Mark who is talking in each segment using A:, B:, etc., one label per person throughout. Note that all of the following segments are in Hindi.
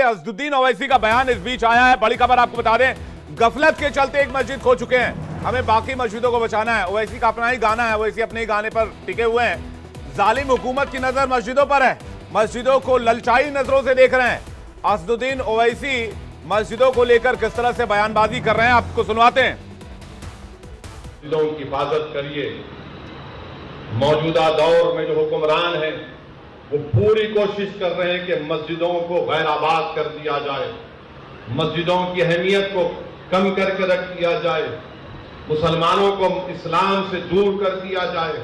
A: अज़दुद्दीन ओवैसी का बयान इस बीच आया है। बड़ी खबर आपको बता दें, गफलत के चलते एक मस्जिद खो चुके हैं, हमें बाकी मस्जिदों को बचाना है। ओवैसी का अपना ही गाना है, ओवैसी अपने ही गाने पर टिके हुए हैं। जालिम हुकूमत की नजर मस्जिदों पर है, मस्जिदों को ललचाई नजरों से देख रहे हैं। अज़दुद्दीन ओवैसी मस्जिदों को लेकर किस तरह से बयानबाजी कर रहे हैं, आपको सुनवाते हैं।
B: मस्जिदों की हिफाजत करिए। मौजूदा दौर में जो हुक्मरान है वो पूरी कोशिश कर रहे हैं कि मस्जिदों को गैर-आबाद कर दिया जाए, मस्जिदों की अहमियत को कम करके रख दिया जाए, मुसलमानों को इस्लाम से दूर कर दिया जाए।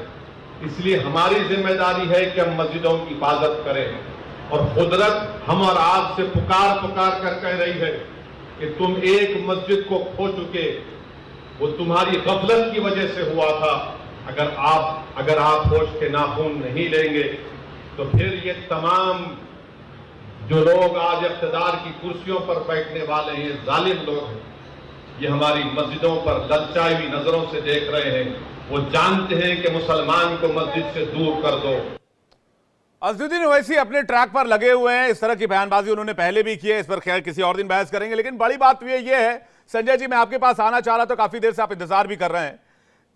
B: इसलिए हमारी जिम्मेदारी है कि हम मस्जिदों की हिफाजत करें। और कुदरत हम और आपसे पुकार पुकार कर कह रही है कि तुम एक मस्जिद को खो चुके, वो तुम्हारी गफलत की वजह से हुआ था। अगर आप होश के नाखून नहीं लेंगे तो फिर ये तमाम जो लोग आज इख्तिदार की कुर्सियों पर बैठने वाले हैं, जालिम लोग हैं, ये हमारी मस्जिदों पर ललचाई हुई नजरों से देख रहे हैं। वो जानते हैं कि मुसलमान को मस्जिद से दूर कर दो।
A: अज़दुद्दीन ओवैसी अपने ट्रैक पर लगे हुए हैं। इस तरह की बयानबाजी उन्होंने पहले भी की है, इस पर खैर किसी और दिन बहस करेंगे। लेकिन बड़ी बात ये है संजय जी, मैं आपके पास आना चाह रहा, तो काफी देर से आप इंतजार भी कर रहे हैं।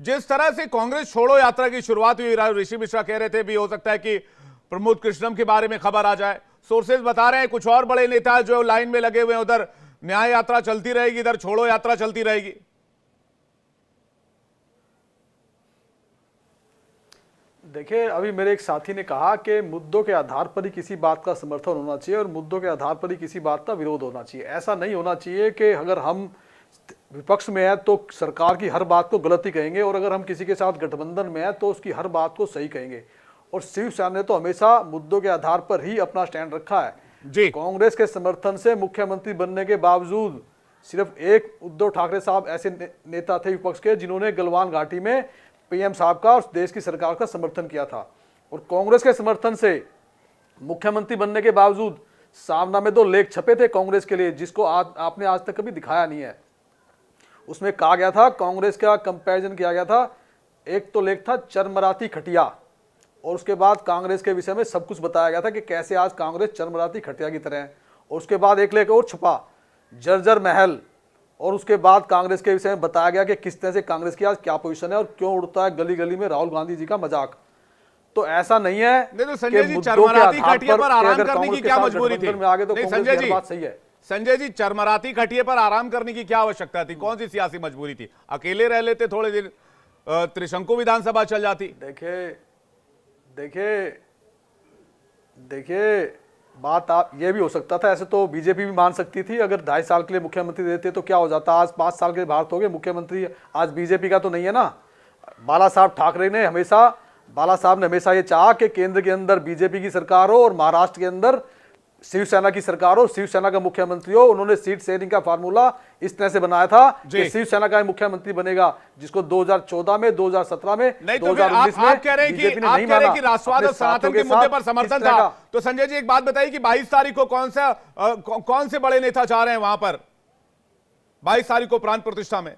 A: जिस तरह से कांग्रेस छोड़ो यात्रा की शुरुआत हुई, ऋषि मिश्रा कह रहे थे भी हो सकता है कि प्रमोद कृष्णम के बारे में खबर आ जाए। सोर्सेज बता रहे हैं कुछ और बड़े नेता जो लाइन में लगे हुए हैं, उधर न्याय यात्रा चलती रहेगी, इधर छोड़ो यात्रा चलती रहेगी।
C: देखिए, अभी मेरे एक साथी ने कहा कि मुद्दों के आधार पर ही किसी बात का समर्थन होना चाहिए और मुद्दों के आधार पर ही किसी बात का विरोध होना चाहिए। ऐसा नहीं होना चाहिए कि अगर हम विपक्ष में है तो सरकार की हर बात को गलत ही कहेंगे और अगर हम किसी के साथ गठबंधन में है तो उसकी हर बात को सही कहेंगे। और शिवसेना ने तो हमेशा मुद्दों के आधार पर ही अपना स्टैंड रखा है
A: जी।
C: कांग्रेस के समर्थन से मुख्यमंत्री बनने के बावजूद सिर्फ एक उद्धव ठाकरे साहब ऐसे नेता थे विपक्ष के जिन्होंने गलवान घाटी में पीएम साहब का और देश की सरकार का समर्थन किया था। और कांग्रेस के समर्थन से मुख्यमंत्री बनने के बावजूद सामना में 2 लेख छपे थे कांग्रेस के लिए, जिसको आपने आज तक कभी दिखाया नहीं है। उसमें कहा गया था, कांग्रेस का कंपैरिजन किया गया था। एक तो लेख था चरमराती खटिया और उसके बाद कांग्रेस के विषय में सब कुछ बताया गया था कि कैसे आज कांग्रेस चरमराती खटिया की तरह है। और उसके बाद एक लेख और छपा, जर्जर महल, और उसके बाद कांग्रेस के विषय में बताया गया कि किस तरह से कांग्रेस की आज क्या पोजीशन है और क्यों उड़ता है गली गली में राहुल गांधी जी का मजाक। तो ऐसा नहीं है
A: तो संजय जी, चरमराती खटिया पर आराम करने की क्या मजबूरी थी?
C: संजय जी, बात सही है।
A: संजय जी, चरमराती खटिया पर आराम करने की क्या आवश्यकता थी? कौन सी सियासी मजबूरी थी? अकेले रह लेते थोड़े दिन, त्रिशंकु विधानसभा चल जाती।
C: देखिए बात आप ये भी हो सकता था, ऐसे तो बीजेपी भी मान सकती थी। अगर 2.5 साल के लिए मुख्यमंत्री देते तो क्या हो जाता। आज 5 साल के भारत हो गए मुख्यमंत्री, आज बीजेपी का तो नहीं है ना। बाला साहब ने हमेशा ये चाहा कि केंद्र के अंदर बीजेपी की सरकार हो और महाराष्ट्र के अंदर शिवसेना की सरकार हो, शिवसेना का मुख्यमंत्री हो। उन्होंने सीट शेयरिंग का फार्मूला इस तरह से बनाया था कि शिवसेना का मुख्यमंत्री बनेगा, जिसको 2014 में, 2017 में, 2019 में
A: आप कह रहे हैं कि राष्ट्रवाद और सनातन के मुद्दे पर समर्थन था। तो संजय जी, एक बात बताइए कि 22 तारीख को कौन से बड़े नेता जा रहे हैं वहां पर 22 तारीख को प्राण प्रतिष्ठा में?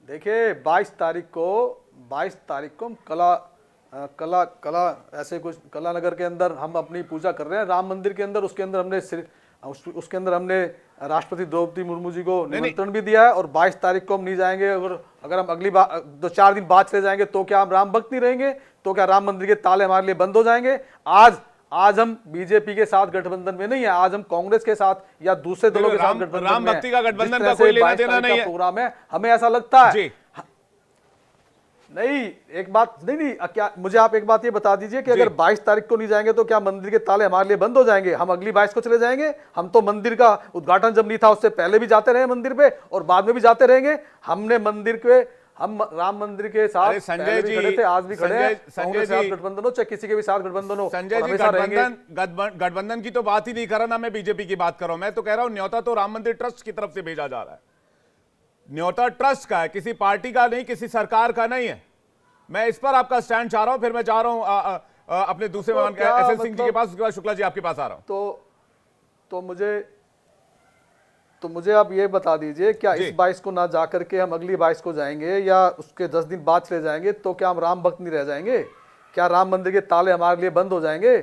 C: देखिए, 22 तारीख को कला ऐसे कुछ कला नगर के अंदर हम अपनी पूजा कर रहे हैं, राम मंदिर के अंदर। उसके अंदर हमने राष्ट्रपति द्रौपदी मुर्मू जी को निमंत्रण भी दिया है। और 22 तारीख को हम नहीं जाएंगे। अगर हम अगली बार 2-4 दिन बाद चले जाएंगे तो क्या हम राम भक्त नहीं रहेंगे? तो क्या राम मंदिर के ताले हमारे लिए बंद हो जाएंगे? आज हम बीजेपी के साथ गठबंधन में नहीं है, आज हम कांग्रेस के साथ या दूसरे दलों के साथ गठबंधन में।
A: राम भक्ति का गठबंधन का कोई लेना देना नहीं है।
C: प्रोग्राम है, हमें ऐसा लगता है। नहीं, एक बात नहीं, क्या मुझे आप एक बात ये बता दीजिए कि अगर 22 तारीख को नहीं जाएंगे तो क्या मंदिर के ताले हमारे लिए बंद हो जाएंगे? हम अगली 22 को चले जाएंगे। हम तो मंदिर का उद्घाटन जब नहीं था उससे पहले भी जाते रहे मंदिर पे और बाद में भी जाते रहेंगे। हम राम मंदिर के साथ
A: संजय जी
C: खड़े थे, आज भी खड़े हैं। संजय जी, गठबंधन हो चाहे किसी के भी साथ गठबंधन हो,
A: संजय जी, गठबंधन की तो बात ही नहीं कर रहा ना, मैं बीजेपी की बात कर रहा हूं। मैं तो कह रहा हूं न्योता तो राम मंदिर ट्रस्ट की तरफ से भेजा जा रहा है। न्योता ट्रस्ट का है, किसी पार्टी का नहीं, किसी सरकार का नहीं है। मैं इस पर आपका स्टैंड चाह रहा हूं। फिर मैं जा रहा हूं अपने दूसरे मेहमान एस एल सिंह जी के पास, उसके बाद शुक्ला जी आपके पास आ रहा हूं।
C: तो मुझे आप ये बता दीजिए, क्या इस 22 को ना जाकर के हम अगली 22 को जाएंगे या उसके 10 दिन बाद चले जाएंगे तो क्या हम राम भक्त नहीं रह जाएंगे? क्या राम मंदिर के ताले हमारे लिए बंद हो जाएंगे?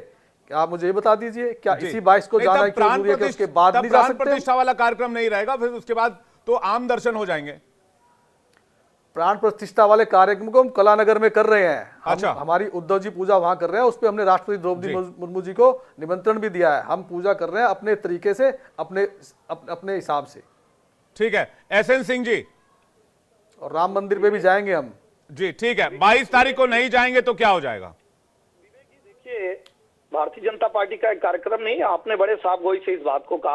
C: क्या आप मुझे ये बता दीजिए, क्या
A: जी।
C: इसी 22 को
A: नहीं,
C: जाना
A: तब
C: क्यों जरूरी है कि उसके बाद
A: तब
C: नहीं जा
A: प्राण
C: सकते?
A: प्रतिष्ठा वाला कार्यक्रम नहीं रहेगा, फिर उसके बाद तो आम दर्शन हो जाएंगे।
C: प्राण प्रतिष्ठा वाले कार्यक्रम को हम कलानगर में कर रहे हैं।
A: अच्छा।
C: हमारी उद्धव जी पूजा वहां कर रहे हैं, उस पर हमने राष्ट्रपति द्रौपदी मुर्मू जी को निमंत्रण भी दिया है। हम पूजा कर रहे हैं अपने तरीके से, अपने हिसाब से।
A: ठीक है, एसएन सिंह जी।
C: और राम मंदिर पे भी जाएंगे हम।
A: जी ठीक है, 22 तारीख को नहीं जाएंगे तो क्या हो जाएगा?
D: देखिए, भारतीय जनता पार्टी का एक कार्यक्रम नहीं, आपने बड़े साफ गोई से इस बात को कहा।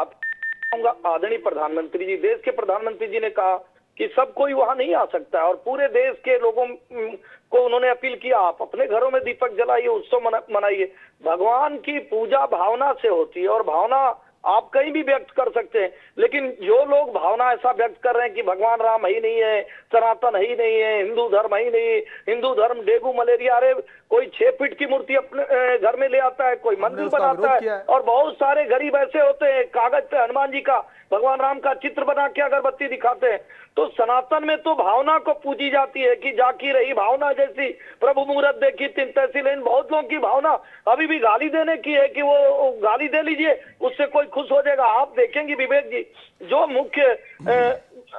D: आदरणीय प्रधानमंत्री जी, देश के प्रधानमंत्री जी ने कहा कि सब कोई वहां नहीं आ सकता है, और पूरे देश के लोगों को उन्होंने अपील किया, आप अपने घरों में दीपक जलाइए, उत्सव मनाइए। भगवान की पूजा भावना से होती है, और भावना आप कहीं भी व्यक्त कर सकते हैं, लेकिन जो लोग भावना ऐसा व्यक्त कर रहे हैं कि भगवान राम ही नहीं है, सनातन ही नहीं है, हिंदू धर्म ही नहीं, हिंदू धर्म डेंगू मलेरिया, अरे कोई 6 फीट की मूर्ति अपने घर में ले आता है, कोई मंदिर बनाता है, और बहुत सारे गरीब ऐसे होते हैं कागज पे हनुमान जी का, भगवान राम का चित्र बना के अगरबत्ती दिखाते हैं। तो सनातन में तो भावना को पूजी जाती है कि जाकी रही भावना जैसी, प्रभु मुहूर्त देखी तीन तहसील। इन बहुत लोगों की भावना अभी भी गाली देने की है कि वो गाली दे लीजिए, उससे कोई खुश हो जाएगा। आप देखेंगे विवेक जी, जो मुख्य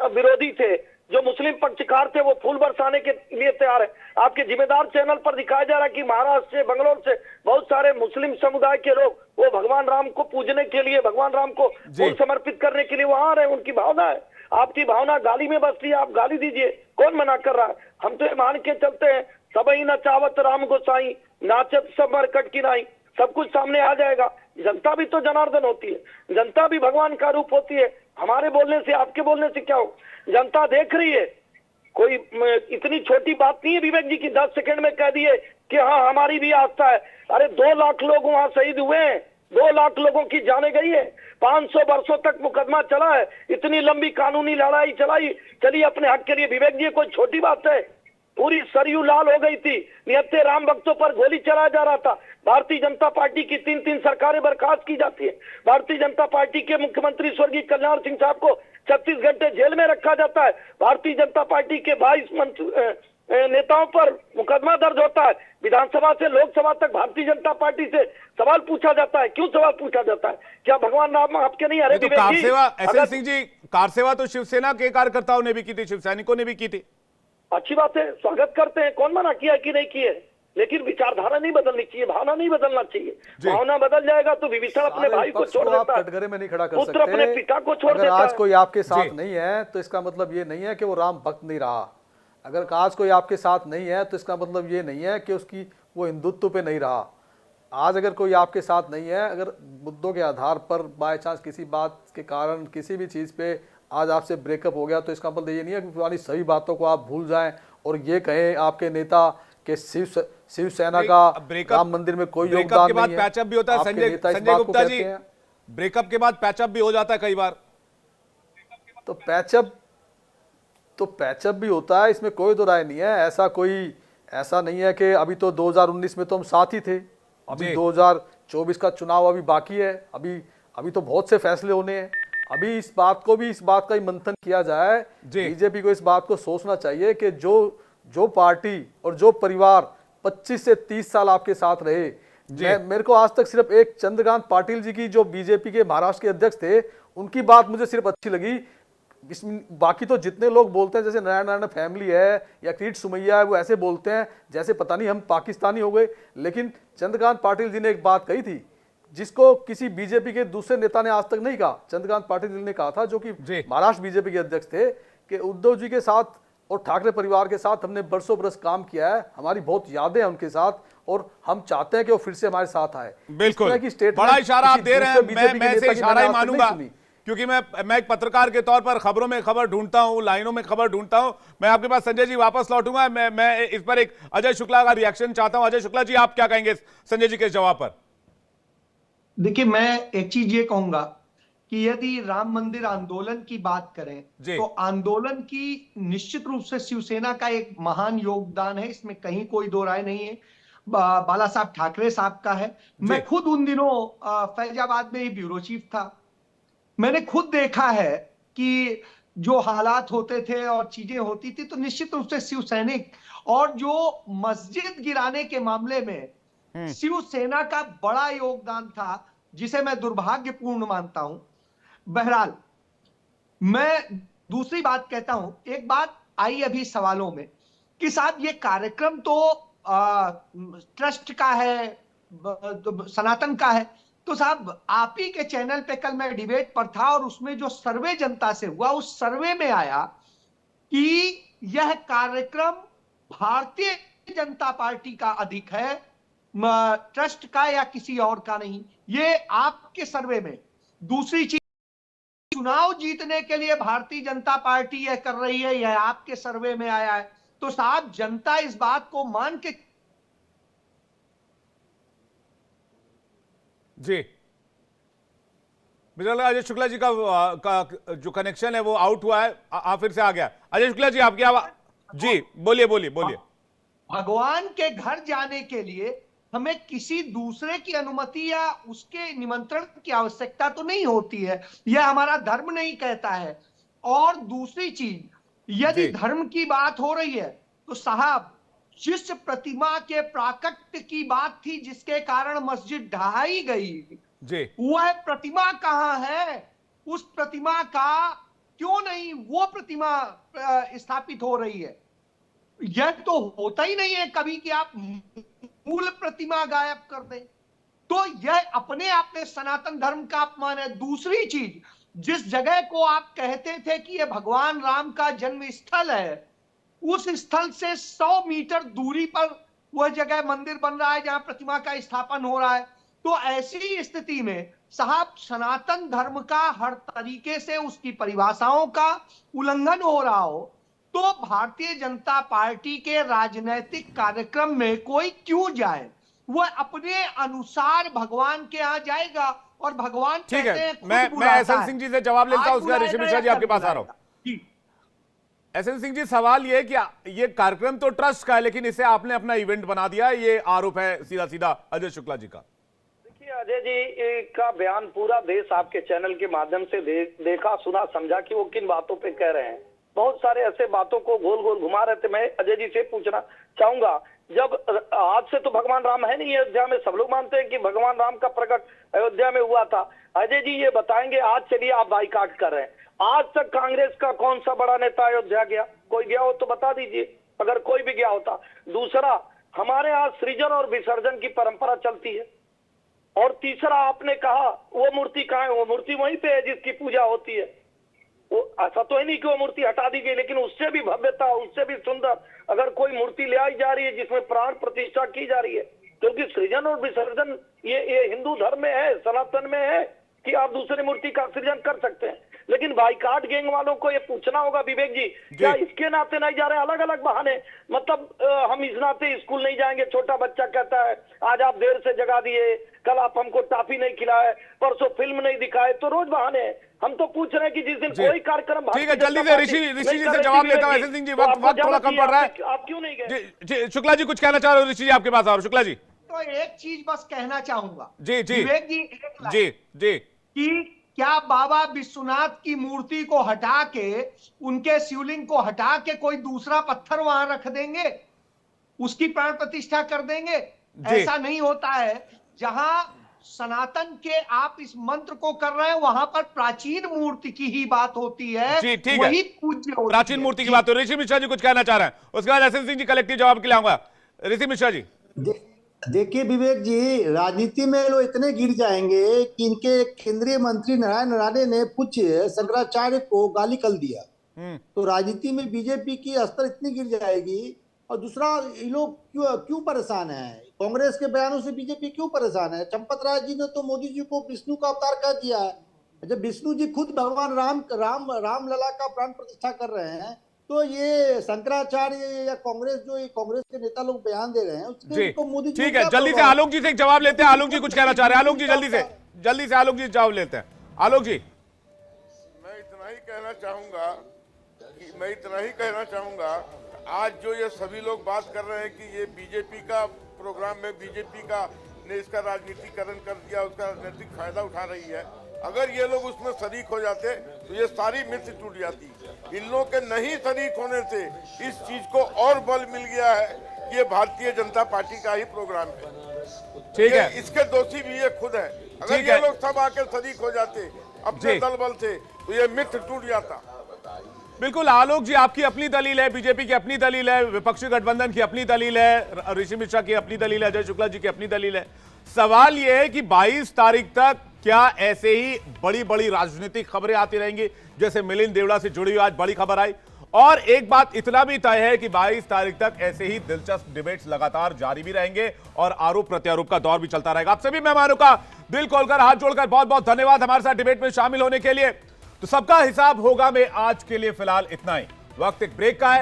D: विरोधी थे, जो मुस्लिम पक्षकार थे, वो फूल बरसाने के लिए तैयार है। आपके जिम्मेदार चैनल पर दिखाया जा रहा है कि महाराष्ट्र से, बंगलोर से बहुत सारे मुस्लिम समुदाय के लोग वो भगवान राम को पूजने के लिए, भगवान राम को फूल समर्पित करने के लिए वहां आ रहे हैं। उनकी भावना है, आपकी भावना गाली में बसती है, आप गाली दीजिए, कौन मना कर रहा है? हम तो ये मान के चलते हैं, सबई नचावत राम गोसाई, नाचत सब मरकट की नाई, सब कुछ सामने आ जाएगा। जनता भी तो जनार्दन होती है, जनता भी भगवान का रूप होती है। हमारे बोलने से, आपके बोलने से क्या हो? जनता देख रही है। कोई इतनी छोटी बात नहीं है विवेक जी की 10 सेकंड में कह दिए कि हाँ हमारी भी आस्था है। अरे 2 लाख लोग वहां शहीद हुए हैं, 2 लाख लोगों की जाने गई है, 500 वर्षों तक मुकदमा चला है, इतनी लंबी कानूनी लड़ाई चली अपने हक के लिए। विवेक जी, कोई छोटी बात है? पूरी सरयू लाल हो गई थी, निहत्थे राम भक्तों पर गोली चलाया जा रहा था। भारतीय जनता पार्टी की 3-3 सरकारें बर्खास्त की जाती है। भारतीय जनता पार्टी के मुख्यमंत्री स्वर्गीय कल्याण सिंह साहब को 36 घंटे जेल में रखा जाता है। भारतीय जनता पार्टी के 22 नेताओं पर मुकदमा दर्ज होता है। विधानसभा से लोकसभा तक भारतीय जनता पार्टी से सवाल पूछा जाता है। क्यों सवाल पूछा जाता है? क्या भगवान राम आपके नहीं? अरे
A: तो कार सेवा, एसएन सिंह जी, कार सेवा तो शिवसेना के कार्यकर्ताओं ने भी की थी, शिव सैनिकों ने भी की थी।
D: अच्छी बात है, स्वागत करते हैं, कौन मना किया कि नहीं किए, लेकिन विचारधारा नहीं बदलनी चाहिए, भावना नहीं बदलना चाहिए। भावना बदल जाएगा तो विभीषण अपने भाई को छोड़ देता है,
C: कटघरे में नहीं खड़ा कर
D: पुत्र अपने पिता को छोड़
C: अगर
D: देता
C: आज
D: है।
C: कोई आपके साथ नहीं है तो इसका मतलब ये नहीं है कि वो राम भक्त नहीं रहा। अगर आज कोई आपके साथ नहीं है तो इसका मतलब ये नहीं है कि उसकी वो हिंदुत्व पे नहीं रहा। आज अगर कोई आपके साथ नहीं है, अगर मुद्दों के आधार पर बाय चांस किसी बात के कारण किसी भी चीज़ पे आज आपसे ब्रेकअप हो गया, तो इसका मतलब ये नहीं है कि पुरानी सभी बातों को आप भूल जाएं और ये कहें आपके नेता के शिवसेना का राम मंदिर में कोई योगदान
A: के बाद
C: नहीं है।
A: पैचअप भी होता है। संजय गुप्ता जी, ब्रेकअप के बाद पैचअप भी हो जाता है कई बार।
C: तो पैचअप भी होता है, इसमें कोई दो राय नहीं है। ऐसा नहीं है कि अभी तो 2019 में तो हम साथ ही थे, अभी 2024 का चुनाव अभी बाकी है, अभी तो बहुत से फैसले होने हैं। अभी इस बात का ही मंथन किया जाए। बीजेपी को इस बात को सोचना चाहिए कि जो पार्टी और जो परिवार 25 से 30 साल आपके साथ रहे, मेरे को आज तक सिर्फ एक चंद्रकांत पाटिल जी की, जो बीजेपी के महाराष्ट्र के अध्यक्ष थे, उनकी बात मुझे सिर्फ अच्छी लगी। बाकी तो जितने लोग बोलते हैं जैसे नारायण फैमिली है या किरीट सुमैया है, वो ऐसे बोलते हैं जैसे पता नहीं हम पाकिस्तानी हो गए। लेकिन चंद्रकांत पाटिल जी ने एक बात कही थी जिसको किसी बीजेपी के दूसरे नेता ने आज तक नहीं कहा। चंद्रकांत पाटिल जी ने कहा था, जो कि महाराष्ट्र बीजेपी के अध्यक्ष थे, कि उद्धव जी के साथ और ठाकरे परिवार के साथ हमने बरसों बरस काम किया है, हमारी बहुत यादें हैं उनके साथ और हम चाहते हैं कि वो फिर से हमारे साथ आए।
A: बिल्कुल, बड़ा इशारा आप दे रहे हैं। मैं इसे इशारा ही मानूंगा, क्योंकि मैं एक पत्रकार के तौर पर खबरों में खबर ढूंढता हूं, लाइनों में खबर ढूंढता हूं। मैं आपके पास संजय जी वापस लौटूंगा। मैं इस पर एक अजय शुक्ला का रिएक्शन चाहता हूं। अजय शुक्ला जी, आप क्या कहेंगे संजय जी के जवाब पर?
E: देखिए, मैं एक चीज ये कहूंगा कि यदि राम मंदिर आंदोलन की बात करें तो आंदोलन की निश्चित रूप से शिवसेना का एक महान योगदान है, इसमें कहीं कोई दो राय नहीं है। बाला साहब ठाकरे साहब का है। मैं खुद उन दिनों फैजाबाद में ही ब्यूरो चीफ था। मैंने खुद देखा है कि जो हालात होते थे और चीजें होती थी, तो निश्चित रूप से शिव सैनिक और जो मस्जिद गिराने के मामले में शिवसेना का बड़ा योगदान था, जिसे मैं दुर्भाग्यपूर्ण मानता हूं। बहरहाल, मैं दूसरी बात कहता हूं, एक बात आई अभी सवालों में कि साहब ये कार्यक्रम तो ट्रस्ट का है, सनातन का है। तो साहब आप ही के चैनल पे कल मैं डिबेट पर था और उसमें जो सर्वे जनता से हुआ, उस सर्वे में आया कि यह कार्यक्रम भारतीय जनता पार्टी का अधिक है, ट्रस्ट का या किसी और का नहीं। ये आपके सर्वे में। दूसरी चीज, चुनाव जीतने के लिए भारतीय जनता पार्टी यह कर रही है, यह आपके सर्वे में आया है। तो साहब जनता इस बात को मान के
A: जी, मुझे लगा अजय शुक्ला जी का जो कनेक्शन है वो आउट हुआ है, आप फिर से आ गया। अजय शुक्ला जी आपकी आवाज, जी बोलिए बोलिए बोलिए।
E: भगवान के घर जाने के लिए हमें किसी दूसरे की अनुमति या उसके निमंत्रण की आवश्यकता तो नहीं होती है, यह हमारा धर्म नहीं कहता है। और दूसरी चीज, यदि धर्म की बात हो रही है तो साहब जिस प्रतिमा के प्राकट्य की बात थी, जिसके कारण मस्जिद ढहाई गई, वह प्रतिमा कहां है? उस प्रतिमा का क्यों नहीं वो प्रतिमा स्थापित हो रही है? यह तो होता ही नहीं है कभी कि आप मूल प्रतिमा गायब कर दें। तो यह अपने आप में सनातन धर्म का अपमान है। दूसरी चीज, जिस जगह को आप कहते थे कि यह भगवान राम का जन्म स्थल है, उस स्थल से 100 मीटर दूरी पर वह जगह मंदिर बन रहा है जहां प्रतिमा का स्थापन हो रहा है। तो ऐसी स्थिति में साहब सनातन धर्म का हर तरीके से उसकी परिभाषाओं का उल्लंघन हो रहा हो, तो भारतीय जनता पार्टी के राजनीतिक कार्यक्रम में कोई क्यों जाए? वह अपने अनुसार भगवान के यहाँ जाएगा और भगवान
A: ठीक है। मैं एसएन सिंह जी से जवाब लेता हूं, उसका ऋषि मिश्रा जी आपके पास आ रहा हूं। एसएन सिंह जी, सवाल ये कि ये कार्यक्रम तो ट्रस्ट का है, लेकिन इसे आपने अपना इवेंट बना दिया, ये आरोप है सीधा सीधा अजय शुक्ला जी का।
D: देखिए अजय जी का बयान पूरा देश आपके चैनल के माध्यम से देखा, सुना, समझा कि वो किन बातों पे कह रहे हैं। बहुत सारे ऐसे बातों को गोल गोल घुमा रहे थे। मैं अजय जी से पूछना चाहूंगा, जब आज से तो भगवान राम है नहीं अयोध्या में, सब लोग मानते हैं कि भगवान राम का प्रकट अयोध्या में हुआ था। अजय जी ये बताएंगे, आज चलिए आप बाइकाट कर रहे हैं, आज तक कांग्रेस का कौन सा बड़ा नेता अयोध्या गया? कोई गया हो तो बता दीजिए, अगर कोई भी गया होता। दूसरा, हमारे यहाँ सृजन और विसर्जन की परंपरा चलती है। और तीसरा, आपने कहा वो मूर्ति कहाँ है? वो मूर्ति वहीं पे है जिसकी पूजा होती है। वो ऐसा तो है नहीं कि वो मूर्ति हटा दी गई, लेकिन उससे भी भव्यता, उससे भी सुंदर अगर कोई मूर्ति ले आई जा रही है जिसमें प्राण प्रतिष्ठा की जा रही है, क्योंकि सृजन और विसर्जन ये हिंदू धर्म में है, सनातन में है कि आप दूसरी मूर्ति का सृजन कर सकते हैं। लेकिन बाइकाट गैंग वालों को ये पूछना होगा, विवेक जी, क्या इसके नाते नहीं जा रहे? अलग अलग बहाने, मतलब हम इस नाते स्कूल नहीं जाएंगे, छोटा बच्चा कहता है आज आप देर से जगा दिए, कल आप हमको टॉफी नहीं खिलाए, परसों फिल्म नहीं दिखाए, तो रोज बहाने हैं। हम तो पूछ रहे हैं कि जिस दिन कोई कार्यक्रम,
A: ठीक है, जल्दी से ऋषि जी से जवाब लेता हूं। सिंह जी, वक्त थोड़ा कम पड़ रहा है,
D: आप क्यों नहीं गए?
A: शुक्ला जी कुछ कहना चाह रहे हो? ऋषि जी आपके पास आ रहे हो। शुक्ला जी,
E: तो एक चीज बस कहना चाहूंगा
A: जी
E: विवेक जी,
A: जी
E: कि क्या बाबा विश्वनाथ की मूर्ति को हटा के, उनके शिवलिंग को हटा के कोई दूसरा पत्थर वहां रख देंगे, उसकी प्राण प्रतिष्ठा कर देंगे? ऐसा नहीं होता है। जहां सनातन के आप इस मंत्र को कर रहे हैं, वहां पर प्राचीन मूर्ति की ही बात होती है,
A: जी ठीक
E: वही
A: है,
E: पूज्य होती
A: प्राचीन मूर्ति की बात हो। ऋषि मिश्रा जी कुछ कहना चाह रहे हैं, उसके बाद एसएन सिंह जी कलेक्टिव जवाब के लिए आऊंगा। ऋषि मिश्रा जी।
F: देखिए विवेक जी, राजनीति में लोग इतने गिर जाएंगे कि इनके केंद्रीय मंत्री नारायण राणे ने पूज्य शंकराचार्य को गाली कर दिया, तो राजनीति में बीजेपी की स्तर इतनी गिर जाएगी। और दूसरा, ये लोग क्यों परेशान है? कांग्रेस के बयानों से बीजेपी क्यों परेशान है? चंपत राय जी ने तो मोदी जी को विष्णु का अवतार कह दिया है। जब विष्णु जी खुद भगवान राम लला का प्राण प्रतिष्ठा कर रहे हैं, तो ये शंकराचार्य या कांग्रेस, जो ये कांग्रेस के नेता लोग बयान दे रहे हैं, उसके तो मोदी जी,
A: ठीक है, जल्दी से आलोक जी से एक जवाब लेते हैं। आलोक जी कुछ कहना चाह रहे हैं, आलोक जी जल्दी से आलोक जी जवाब लेते हैं। आलोक जी,
G: मैं इतना ही कहना चाहूंगा आज जो ये सभी लोग बात कर रहे हैं कि ये बीजेपी का प्रोग्राम में, बीजेपी का ने इसका राजनीतिकरण कर दिया, उसका राजनीतिक फायदा उठा रही है। अगर ये लोग उसमें शरीक हो जाते तो ये सारी मिथ टूट जाती। इन लोगों के नहीं शरीक होने से इस चीज को और बल मिल गया है कि ये भारतीय जनता पार्टी का ही प्रोग्राम है।
A: ठीक है,
G: इसके दोषी भी ये खुद है। अगर
A: ठीक
G: ये
A: है।
G: लोग सब आकर शरीक हो जाते अपने
A: जी।
G: दल बल से तो ये मिथ टूट जाता।
A: बिल्कुल आलोक जी, आपकी अपनी दलील है, बीजेपी की अपनी दलील है, विपक्षी गठबंधन की अपनी दलील है, ऋषि मिश्रा की अपनी दलील है, अजय शुक्ला जी की अपनी दलील है। सवाल यह है कि 22 तारीख तक क्या ऐसे ही बड़ी बड़ी राजनीतिक खबरें आती रहेंगी, जैसे मिलिंद देवड़ा से जुड़ी हुई आज बड़ी खबर आई। और एक बात इतना भी तय है कि 22 तारीख तक ऐसे ही दिलचस्प डिबेट्स लगातार जारी भी रहेंगे और आरोप प्रत्यारोप का दौर भी चलता रहेगा। आप सभी मेहमानों का दिल खोलकर हाथ जोड़कर बहुत बहुत धन्यवाद हमारे साथ डिबेट में शामिल होने के लिए। तो सबका हिसाब होगा में आज के लिए फिलहाल इतना ही। वक्त एक ब्रेक का है।